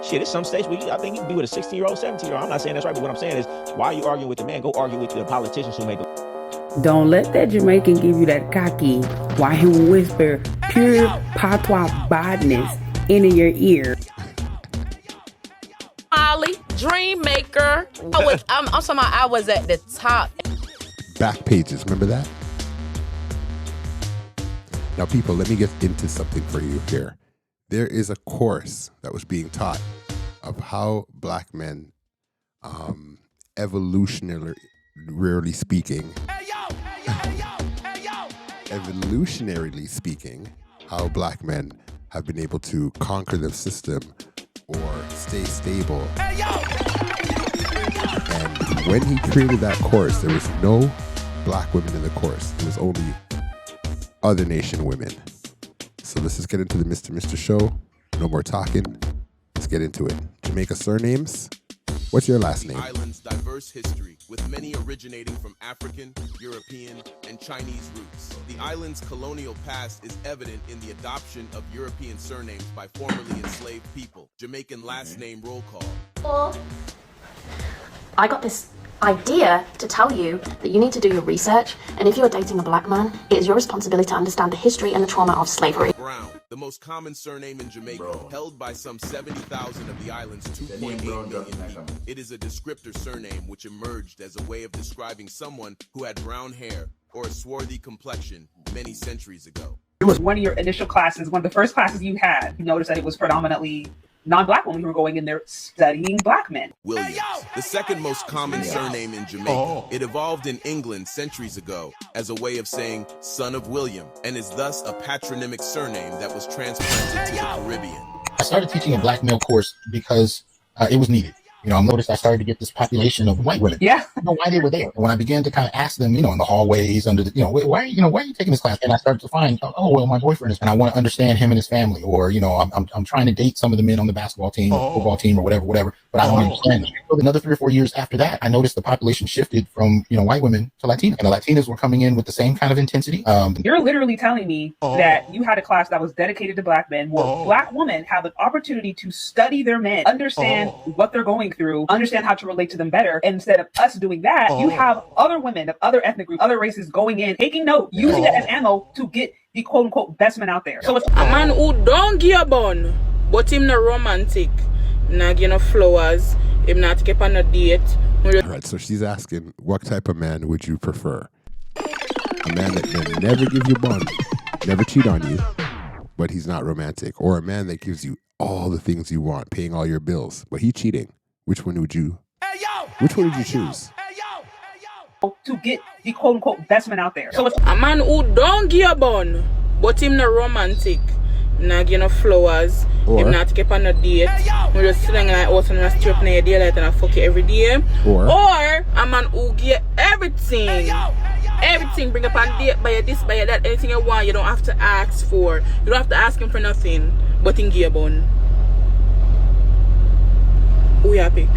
Shit, it's some states where I think you can be with a 16-year-old, 17-year-old. I'm not saying that's right, but what I'm saying is, why are you arguing with the man? Go argue with the politicians who made the... Don't let that Jamaican give you that cocky, why him whisper pure Patois badness into your ear. Holly, dream maker. I'm talking about I was at the top. Back pages, remember that? Now, people, let me get into something for you here. There is a course that was being taught of how black men, evolutionarily speaking, evolutionarily speaking, how black men have been able to conquer the system or stay stable. And when he created that course, there was no black women in the course. There was only other nation women. So let's just get into the Mr. Show. No more talking. Let's get into it. Jamaica surnames. What's your last name? The island's diverse history, with many originating from African, European, and Chinese roots. The island's colonial past is evident in the adoption of European surnames by formerly enslaved people. Jamaican last name roll call. I got this idea to tell you that you need to do your research, and if you're dating a black man, it is your responsibility to understand the history and the trauma of slavery. Brown, the most common surname in Jamaica, held by some 70,000 of the island's 2.8 million people. It is a descriptor surname which emerged as a way of describing someone who had brown hair or a swarthy complexion many centuries ago. It was one of your initial classes, one of the first classes you had. You noticed that it was predominantly non-black women who were going in there studying black men. Williams, the second most common surname in Jamaica. It evolved in England centuries ago as a way of saying son of William, and is thus a patronymic surname that was transplanted to the Caribbean. I started teaching a black male course because it was needed. You know, I noticed I started to get this population of white women. Yeah. I don't know why they were there. And when I began to kind of ask them, you know, in the hallways, under the, why are you taking this class? And I started to find, oh, well, my boyfriend is, and I want to understand him and his family, or, I'm trying to date some of the men on the basketball team, or football team, or whatever, but I don't understand them. So another 3 or 4 years after that, I noticed the population shifted from, white women to Latino, and the Latinas were coming in with the same kind of intensity. You're literally telling me that you had a class that was dedicated to black men, where black women have an opportunity to study their men, understand what they're going through, understand how to relate to them better. And instead of us doing that, you have other women of other ethnic groups, other races going in, taking note, using it as ammo to get the quote unquote best men out there. So it's a man who don't give a bun, but him no romantic, not give no flowers, him not keep on a date. All right, so she's asking, what type of man would you prefer? A man that can never give you bun, never cheat on you, but he's not romantic, or a man that gives you all the things you want, paying all your bills, but he cheating. Which one would you choose? To get the quote unquote best men out there. So it's a man who don't give a bun, but him no romantic, not give no flowers, him not keep on a date, we just sitting like out and strip in the daylight and I fuck you every day. Or a man who give everything. Everything, bring up on date, buy this, buy that, anything you want, you don't have to ask for. You don't have to ask him for nothing, but in give a bun. Who you pick?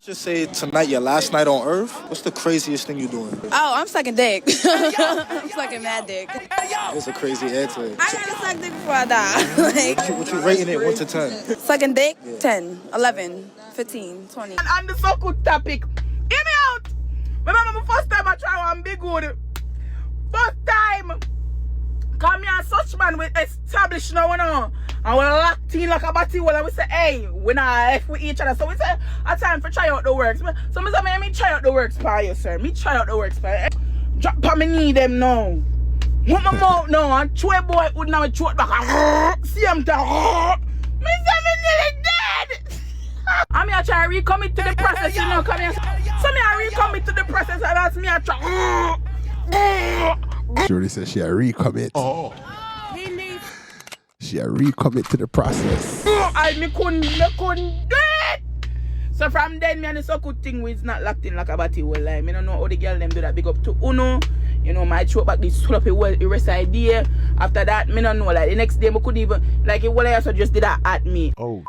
Just say tonight your last night on Earth. What's the craziest thing you're doing? Oh, I'm sucking dick. I'm sucking mad dick. That's a crazy answer. I gotta suck dick before I die. What you rating it 1 to 10? Sucking dick, 10, 11, 15, 20. And the so good topic. Hear me out. Remember the first time I try one big good. First time. Come here, such man with established now, and we're locked in like a batty wall, and we say, hey, we not F with each other. So we say, a time for try out the works. So I say, me try out the works for you, sir. Me try out the works for you. Drop on me knee them now. What my mouth now, and chew boy would now throat back. See him down. Me say me nearly dead. I'm here try to recommit to the process, come here. So me I recommit to the process, and that's me I try. Shorty says she a recommit. She a recommit to the process. I couldn't do it. So from then, me and the so good thing was not locked in like a batty well. Like, me don't know how the girl them do that big up to Uno. My throat back this sloppy well the rest of the day. After that, me don't know. Like the next day, me could even like it well also just did that at me. Oh.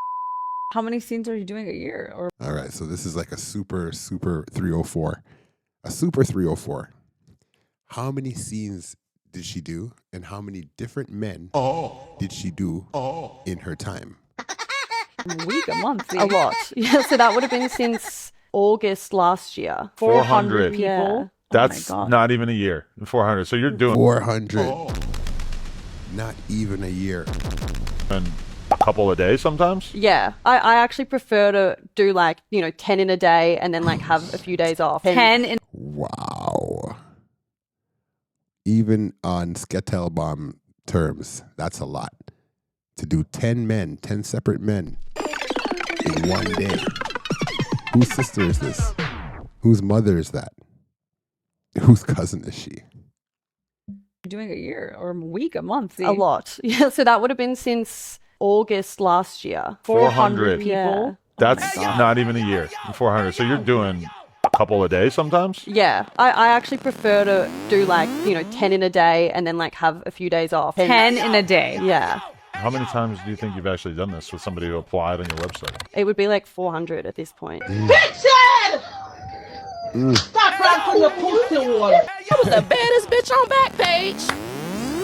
How many scenes are you doing a year? Or all right, so this is like a super 304. A super 304. How many scenes did she do, and how many different men did she do in her time? A week, a month. A lot. Yeah, so that would have been since August last year. 400 people. Yeah. That's not even a year. 400. So you're doing 400. Not even a year. And a couple a day sometimes? Yeah. I actually prefer to do 10 in a day and then have a few days off. 10 in. Wow. Even on Sketelbaum terms, that's a lot. To do 10 separate men in one day. Whose sister is this? Whose mother is that? Whose cousin is she? You're doing a year or a week, a month. A lot. Yeah, so that would have been since August last year. 400 people. Yeah. That's not even a year. 400. So you're doing a couple a day sometimes? Yeah. I actually prefer to do 10 in a day and then have a few days off. 10 in a day. Yeah. How many times do you think you've actually done this with somebody who applied on your website? It would be 400 at this point. Stop rapping your pussy wall. I was the baddest bitch on Backpage.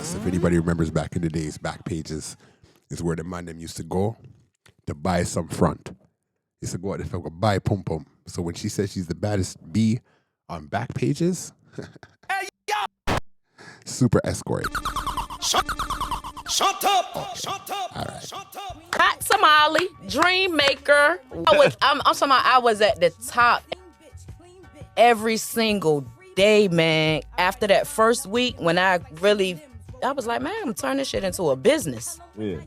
So if anybody remembers back in the days, back pages is where the man them used to go to buy some front. Used to go out there to buy pum pum. So when she says she's the baddest bee on back pages, super escort. Shut up! Shut up! All right. Shut up! Hot Somali, Dream Maker. I'm talking about I was at the top every single day, man. After that first week, when I was like, man, I'm turning this shit into a business. Yeah.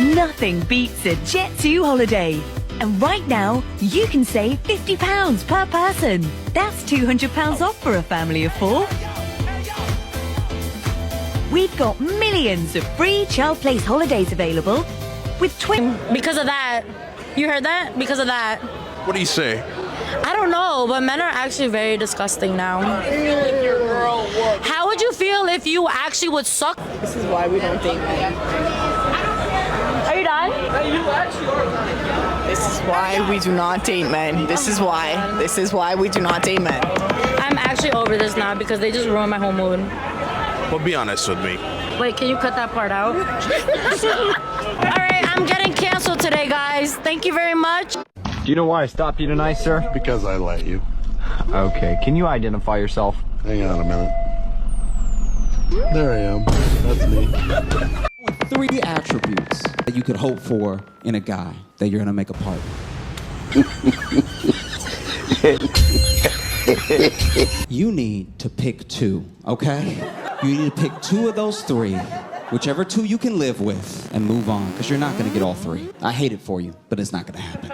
Nothing beats a Jet2 holiday. And right now, you can save £50 per person. That's £200 off for a family of 4. We've got millions of free child place holidays available with Because of that. You heard that? Because of that. What do you say? I don't know, but men are actually very disgusting now. How would you feel if you actually would suck? This is why we don't date men. Are you done? This is why we do not date men. This is why. This is why we do not date men. I'm actually over this now because they just ruined my whole mood. Well, be honest with me. Wait, can you cut that part out? All right, I'm getting canceled today, guys. Thank you very much. Do you know why I stopped you tonight, sir? Because I let you. Okay, can you identify yourself? Hang on a minute. There I am. That's me. 3 attributes that you could hope for in a guy that you're gonna make a partner. You need to pick 2, okay? You need to pick 2 of those 3, whichever 2 you can live with, and move on, because you're not gonna get all 3. I hate it for you, but it's not gonna happen.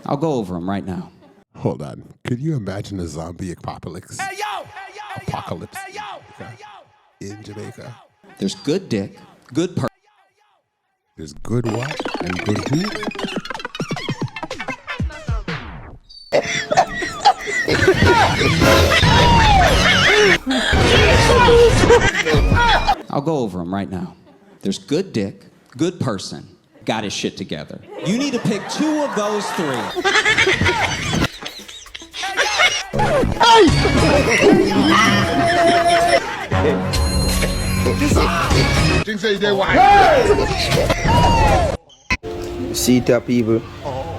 I'll go over them right now. Hold on. Could you imagine a zombie apocalypse? Apocalypse in Jamaica. There's good dick, good person. There's good what and good who? I'll go over them right now. There's good dick, good person, got his shit together. You need to pick 2 of those 3. See that people,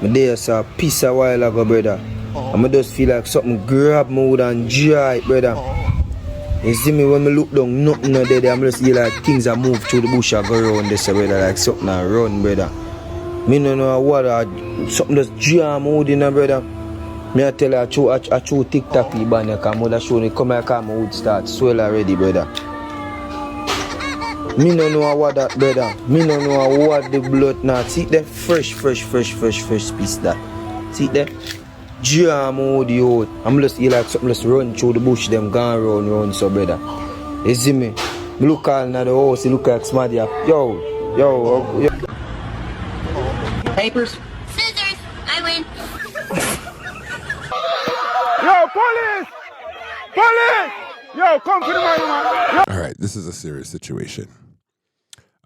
my day saw a piece a while ago, brother. And I just feel like something grab me wood and dry, brother. You see me when I look down, nothing not there. I'm just feel like things are move through the bush and go around this, brother, like something a run, brother. Me no know what, something just jam wood in, brother. Me I tell you, I chew TikTok people, and I mother show me come here, my wood start swell already, brother. Me no know what that, brother. Me no know what the blood now. See that fresh piece that. See that? Jam out the out. I'm just feel like something just run through the bush, them gone round, so brother. You see me? Me look all in the house, you look like somebody. Yo. Papers? Scissors! I win. Yo, police! Police! Yo, come to the man. All right, this is a serious situation.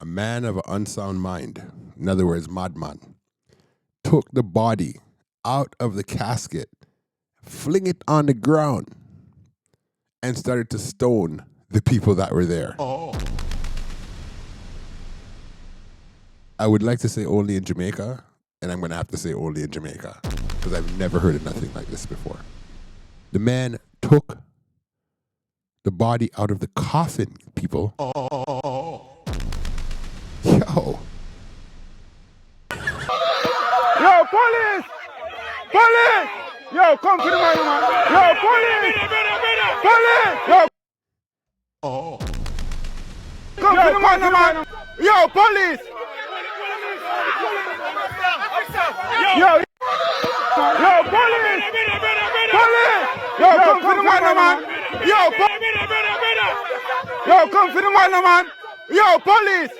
A man of an unsound mind, in other words, madman, took the body out of the casket, fling it on the ground, and started to stone the people that were there. I would like to say only in Jamaica, and I'm going to have to say only in Jamaica, because I've never heard of nothing like this before. The man took the body out of the coffin, people. Yo. Yo, police! Police! Yo, come to the man, man. Yo, police! Police! Yo. Come to the man, man. Yo, police! Yo, police! Police! Yo, come to the man, man. Yo, come to the man, man. Yo, police!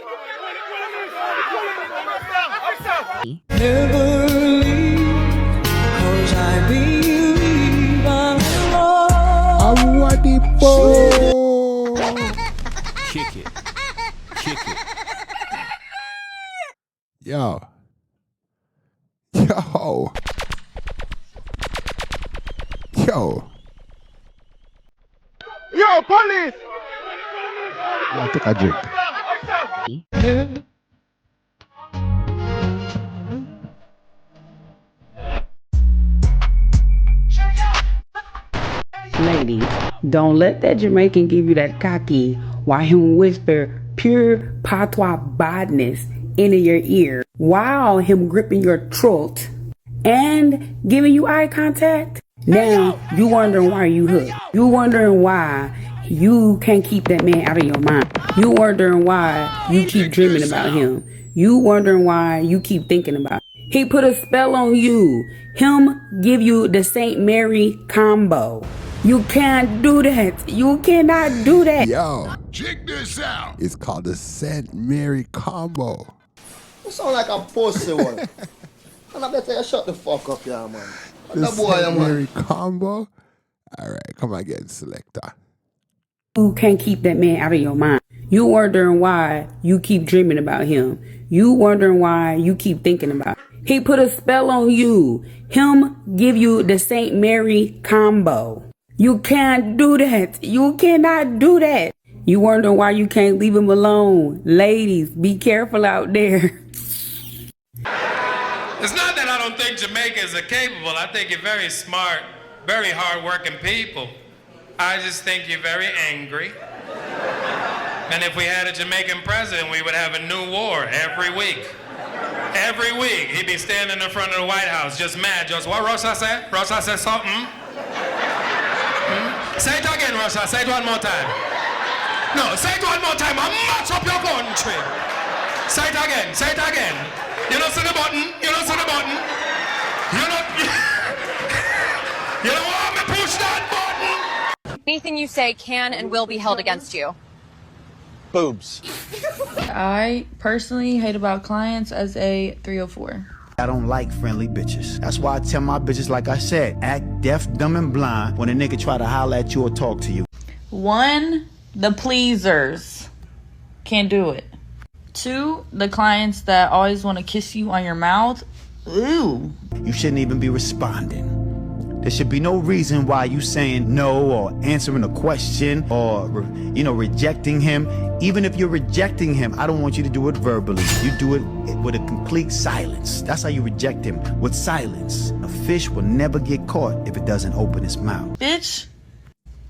Never leave, 'cause I believe I'm lost. Kick it. Kick it. Yo. Yo, police! I think I drink. Ladies, don't let that Jamaican give you that cocky while him whisper pure Patois badness into your ear while him gripping your throat and giving you eye contact. Now you wondering why you hooked. You wondering why you can't keep that man out of your mind. You wondering why you keep dreaming about him. You wondering why you keep thinking about him. He put a spell on you. Him give you the St. Mary combo. You can't do that. You cannot do that. Yo, check this out. It's called the St. Mary combo. You sound like a pussy one. And I better you shut the fuck up, yeah, man. The St. Mary combo? All right, come again, selector. You can't keep that man out of your mind. You wondering why you keep dreaming about him. You wondering why you keep thinking about him. He put a spell on you. Him give you the St. Mary combo. You can't do that. You cannot do that. You wonder why you can't leave him alone. Ladies, be careful out there. It's not that I don't think Jamaicans are capable. I think you're very smart, very hard-working people. I just think you're very angry. And if we had a Jamaican president, we would have a new war every week. Every week, he'd be standing in front of the White House, just mad. Just what Rosa said? Rosa said something? Say it again, Rosa. Say it one more time. No, say it one more time. I'll match up your country. Say it again. Say it again. You don't see the button. You don't see the button. You don't. You don't want me to push that button. Anything you say can and will be held against you. Boobs. I personally hate about clients as a 304. I don't like friendly bitches. That's why I tell my bitches, like I said, act deaf, dumb, and blind when a nigga try to holler at you or talk to you. 1, the pleasers. Can't do it. 2, the clients that always want to kiss you on your mouth. Ooh. You shouldn't even be responding. There should be no reason why you saying no or answering a question or, rejecting him. Even if you're rejecting him, I don't want you to do it verbally. You do it with a complete silence. That's how you reject him, with silence. A fish will never get caught if it doesn't open its mouth. Bitch.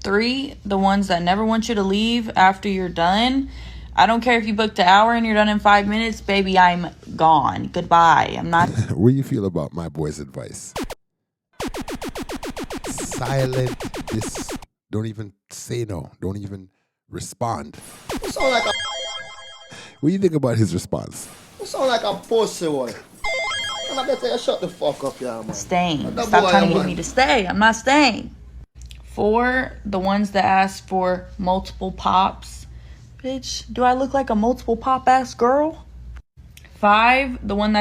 3, the ones that never want you to leave after you're done. I don't care if you booked an hour and you're done in 5 minutes, baby, I'm gone. Goodbye. I'm not. What do you feel about my boy's advice? Silent. This. Don't even say no. Don't even respond. You sound like a... What do you think about his response? You sound like a pussy one. And I better you shut the fuck up, yeah, man. Staying. Stop trying to get me to stay. I'm not staying. 4, the ones that ask for multiple pops. Bitch, do I look like a multiple pop ass girl? 5, the ones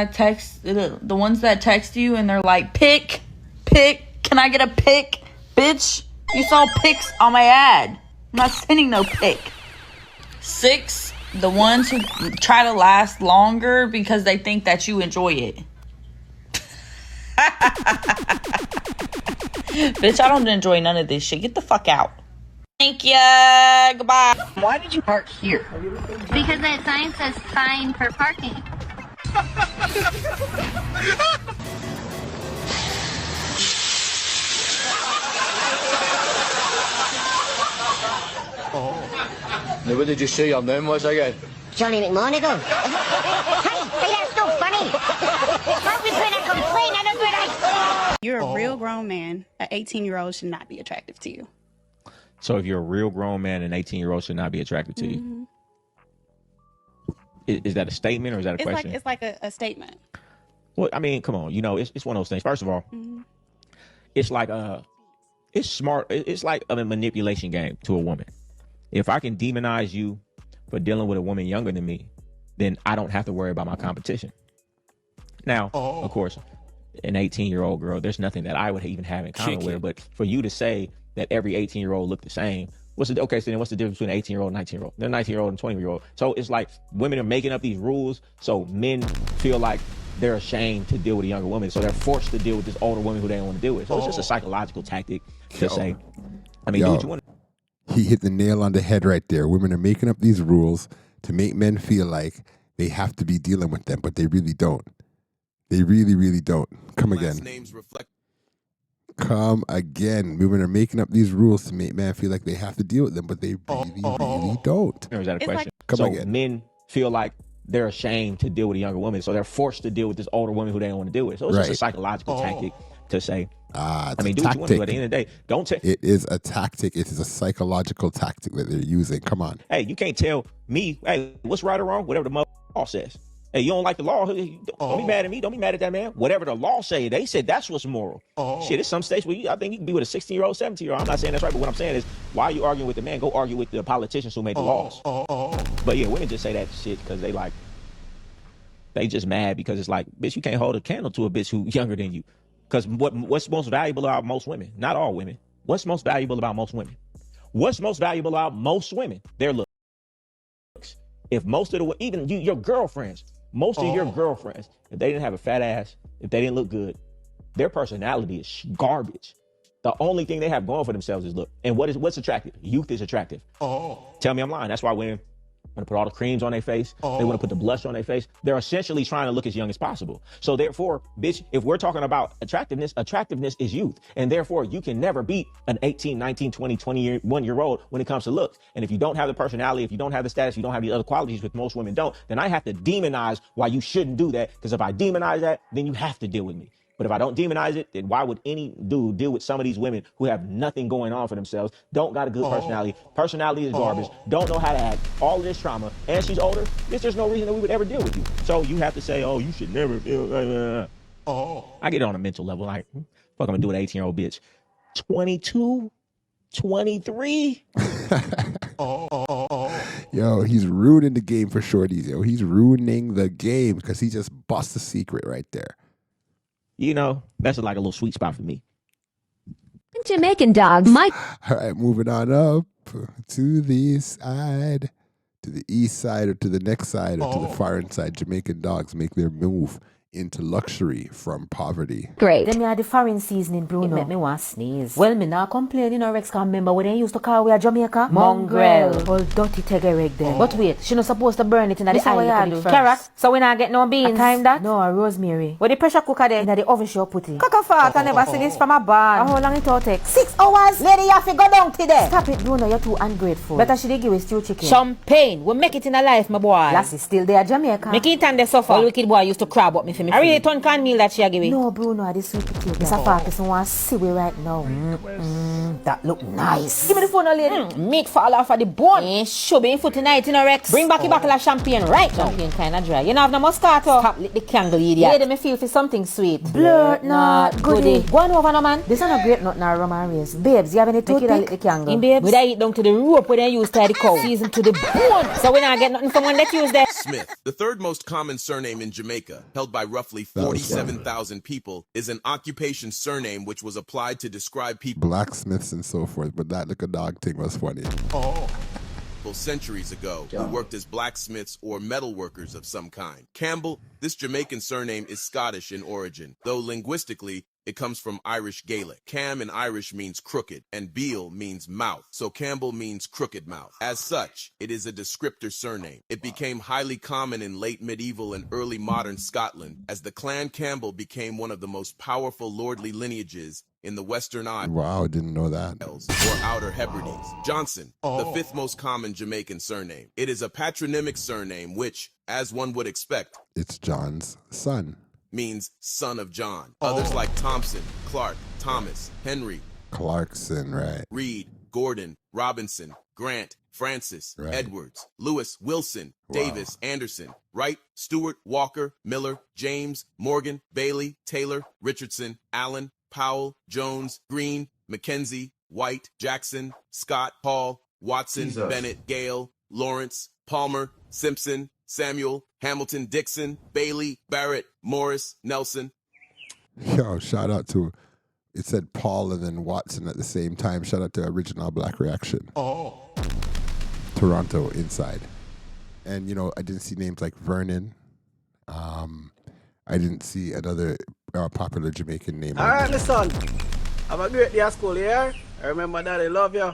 that text you and they're like, pick, can I get a pic? Bitch, you saw pics on my ad. I'm not sending no pic. 6, the ones who try to last longer because they think that you enjoy it. Bitch, I don't enjoy none of this shit. Get the fuck out. Thank you. Goodbye. Why did you park here? Because that sign says fine for parking. Now, what did you say your name was again? Johnny McMonagle. Hey, that's so funny. How we gonna complain? I don't know. You're a real grown man. An 18-year-old should not be attractive to you. So if you're a real grown man, an 18-year-old should not be attracted to you. Is that a statement or is that a question? It's like a statement. Well, I mean, come on. You know, it's one of those things. First of all, it's like it's smart. It's like a manipulation game to a woman. If I can demonize you for dealing with a woman younger than me, then I don't have to worry about my competition. Now, of course, an 18-year-old girl, there's nothing that I would even have in common with her. But for you to say that every 18-year-old look the same, so then what's the difference between an 18-year-old and 19-year-old? They're 19-year-old and 20-year-old. So it's like women are making up these rules so men feel like they're ashamed to deal with a younger woman. So they're forced to deal with this older woman who they don't want to deal with. So it's just a psychological tactic to say, I mean, do what you want. He hit the nail on the head right there. Women are making up these rules to make men feel like they have to be dealing with them, but they really don't. They really, really don't. Come again. Come again. Women are making up these rules to make men feel like they have to deal with them, but they really, really don't. Or is that a question? Come again. Men feel like they're ashamed to deal with a younger woman, so they're forced to deal with this older woman who they don't want to deal with. So it's just a psychological tactic to say, I mean, do what you want to do. At the end of the day, don't take. It is a tactic. It is a psychological tactic that they're using. Come on. Hey, you can't tell me, hey, what's right or wrong, whatever the law says. Hey, you don't like the law, don't be mad at me. Don't be mad at that man. Whatever the law say, they said that's what's moral. Shit, there's some states where I think you can be with a 16-year-old, 17-year-old. I'm not saying that's right, but what I'm saying is, why are you arguing with the man? Go argue with the politicians who made the laws. But yeah, women just say that shit because they just mad because it's like, bitch, you can't hold a candle to a bitch who's younger than you. Because what's most valuable about most women? Not all women. What's most valuable about most women? What's most valuable about most women? Their looks. If most of even your girlfriends, most of your girlfriends, if they didn't have a fat ass, if they didn't look good, their personality is garbage. The only thing they have going for themselves is look. And what's attractive? Youth is attractive. Tell me I'm lying. That's why women want to put all the creams on their face. They want to put the blush on their face. They're essentially trying to look as young as possible. So therefore, bitch, if we're talking about attractiveness is youth. And therefore, you can never beat an 18, 19, 20, 21-year-old when it comes to looks. And if you don't have the personality, if you don't have the status, you don't have the other qualities, which most women don't, then I have to demonize why you shouldn't do that. Because if I demonize that, then you have to deal with me. But if I don't demonize it, then why would any dude deal with some of these women who have nothing going on for themselves, don't got a good personality, personality is garbage, don't know how to act, all of this trauma, and she's older, there's no reason that we would ever deal with you. So you have to say, oh, you should never feel, I get it on a mental level, like, fuck I'm gonna do with an 18-year-old bitch. 22, 23. Yo, he's ruining the game for shorties, yo. He's ruining the game because he just bust the secret right there. You know, that's like a little sweet spot for me. Jamaican dogs. All right, moving on up to the side, to the east side or to the next side or to the foreign side. Jamaican dogs make their move into luxury from poverty. Great. Then me had the foreign seasoning, Bruno. It make me want sneeze. Well, me not complain, you know, Rex, can remember when they used to call we a Jamaica? Mongrel. All dirty teggereg them. But wait, she not supposed to burn it in the oil. Carrot. So we not get no beans. A time that? No, a rosemary. With the pressure cooker there, in the oven she put it. Cockafat, I never see this from a barn. How long it all take? 6 hours. Lady, you have to go down today. Stop it, Bruno, you're too ungrateful. Better she give us stew chicken. Champagne. We make it in a life, my boy. Lassie still there, Jamaica. Make it and they suffer. All wicked boy used to crab up me. I really turn can meal that she a give me. No, Bruno, I just sweet potato. It's a fact, person want to see we right now. That look nice. Give me the phone, lady. Meat fall off of the bone. Should be in foot tonight, you know, Rex. Bring back a bottle of champagne right now. Champagne kind of dry. You know, have no Moscato. Stop lick the candle, idiot. Lady, me feel for something sweet. Blurt, not goodie. Go on over, no, man. This is not a great nut, now, Roman Reis. Babes, you have any toothpick? Lick the candle. In babes, we da eat down to the rope where they use tie the cow. Season to the bone. So we not get nothing from when they use that. Smith, the third most common surname in Jamaica, held by roughly 47,000 people, is an occupation surname which was applied to describe people blacksmiths and so forth, but that look a dog thing was funny. Centuries ago who worked as blacksmiths or metal workers of some kind. Campbell, this Jamaican surname is Scottish in origin, though linguistically It comes from Irish Gaelic. Cam in Irish means crooked, and Beale means mouth, so Campbell means crooked mouth. As such, it is a descriptor surname. It became highly common in late medieval and early modern Scotland, as the clan Campbell became one of the most powerful lordly lineages in the Western Isles. Wow, didn't know that. Or Outer Hebrides. Johnson, the fifth most common Jamaican surname. It is a patronymic surname which, as one would expect, it's John's son. Means son of John. Others like Thompson, Clark, Thomas, Henry, Clarkson, right? Reed, Gordon, Robinson, Grant, Francis, Edwards, Lewis, Wilson, Davis, Anderson, Wright, Stewart, Walker, Miller, James, Morgan, Bailey, Taylor, Richardson, Allen, Powell, Jones, Green, Mackenzie, White, Jackson, Scott, Hall, Watson, Bennett, Gale, Lawrence, Palmer, Simpson, Samuel, Hamilton, Dixon, Bailey, Barrett, Morris, Nelson. Yo, shout out to, it said Paul and then Watson at the same time. Shout out to Original Black Reaction. Toronto inside. And, you know, I didn't see names like Vernon. I didn't see another popular Jamaican name. All right, listen. Have a great day at school, yeah? I remember Daddy love you.